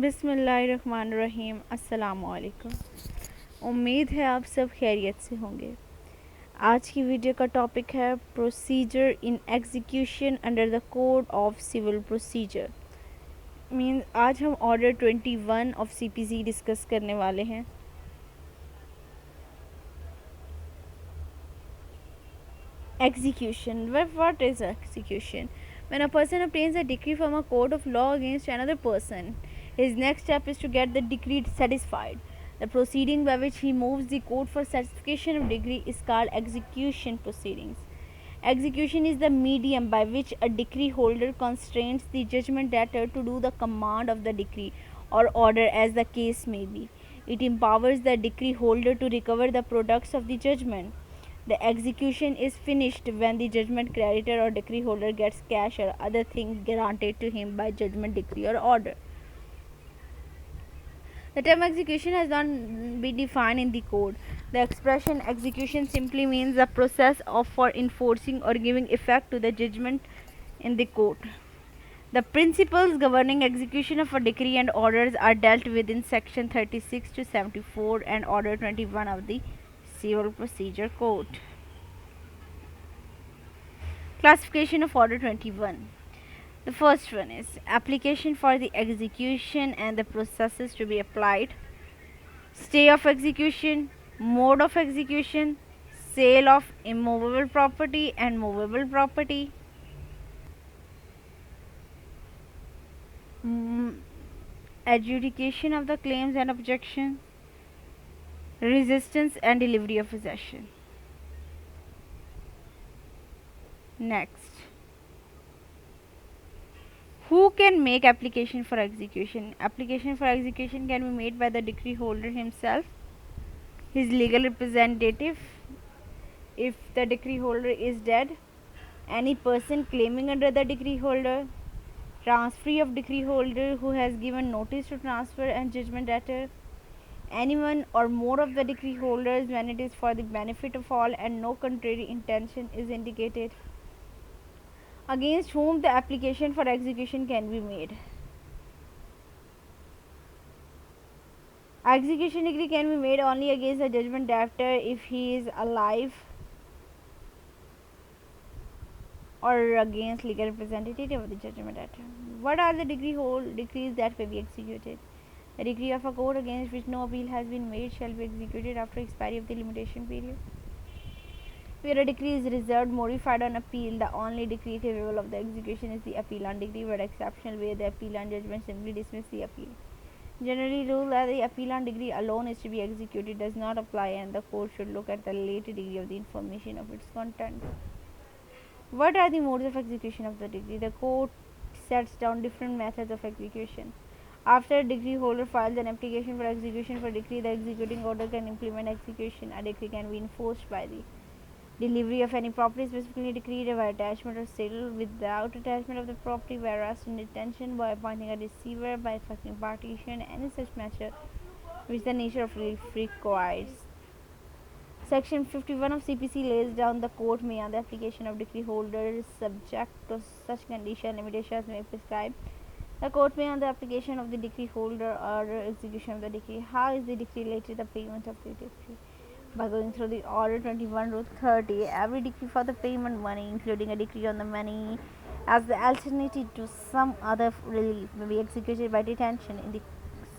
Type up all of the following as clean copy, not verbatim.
बिस्मिल्लाहिर्रहमानिर्रहीम। अस्सलामुअलैकुम। उम्मीद है आप सब खैरियत से होंगे। आज की वीडियो का टॉपिक है procedure in execution under the code of civil procedure. Means आज हम ऑर्डर 21 ऑफ सीपीसी डिस्कस करने वाले हैं। Execution. What is execution? When a person obtains a decree from a court of law against another person, his next step is to get the decree satisfied. The proceeding by which he moves the court for satisfaction of decree is called execution proceedings. Execution is the medium by which a decree holder constrains the judgment debtor to do the command of the decree or order as the case may be. It empowers the decree holder to recover the products of the judgment. The execution is finished when the judgment creditor or decree holder gets cash or other thing granted to him by judgment, decree or order. The term execution has not been defined in the code. The expression execution simply means the process of for enforcing or giving effect to the judgment in the court. The principles governing execution of a decree and orders are dealt with in section 36 to 74 and order 21 of the Civil Procedure Code. Classification of order 21. The first one is application for the execution and the processes to be applied, stay of execution, mode of execution, sale of immovable property and movable property, adjudication of the claims and objections, resistance and delivery of possession. Next, who can make application for execution? Application for execution can be made by the decree holder himself, his legal representative, if the decree holder is dead, any person claiming under the decree holder, transferee of decree holder who has given notice to transfer and judgment debtor, anyone or more of the decree holders when it is for the benefit of all and no contrary intention is indicated, against whom the application for execution can be made. Execution decree can be made only against the judgment debtor if he is alive or against legal representative of the judgment debtor. What are the decrees that may be executed? The decree of a court against which no appeal has been made shall be executed after expiry of the limitation period. Where a decree is reserved modified on appeal, the only decree capable of the execution is the appeal on decree, but exceptional where the appeal on judgment simply dismiss the appeal. Generally, rule that the appeal on decree alone is to be executed does not apply, and the court should look at the later degree of the information of its content. What are the modes of execution of the decree? The court sets down different methods of execution. After a decree holder files an application for execution for decree, the executing order can implement execution. A decree can be enforced by the delivery of any property specifically decreed by attachment or sale without attachment of the property, by arrest and detention, by appointing a receiver, by effecting partition, any such measure which the nature of relief requires. Section 51 of CPC lays down the court may on the application of decree holders subject to such condition limitations may prescribe. The court may on the application of the decree holder order execution of the decree. How is the decree related to the payment of the decree? By going through the order 21 rule 30, every decree for the payment money, including a decree on the money as the alternative to some other relief, may be executed by detention in the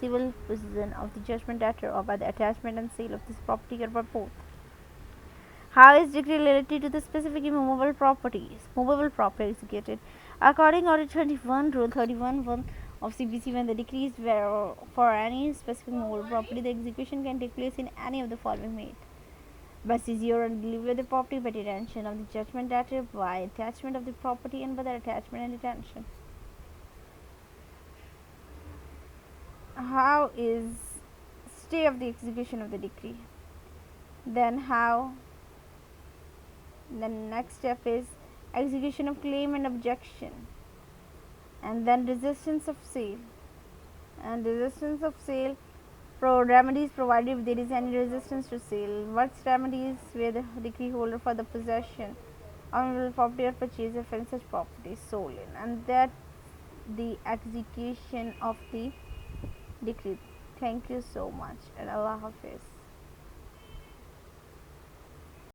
civil prison of the judgment debtor or by the attachment and sale of this property or by both. How is decree related to the specific immovable properties? Movable property executed. According order 21 rule 31 of CPC, when the decrees were for any specific movable property, the execution can take place in any of the following made: by seizure and delivery of the property, by detention of the judgment debtor, by attachment of the property, and by the attachment and detention. How is stay of the execution of the decree? Then how? The next step is execution of claim and objection, and then resistance of sale. And resistance of sale, remedies provided if there is any resistance to sale. What's remedies? Where the decree holder for the possession of property or purchase of any such property is stolen, and that the execution of the decree. Thank you so much and Allah Hafiz.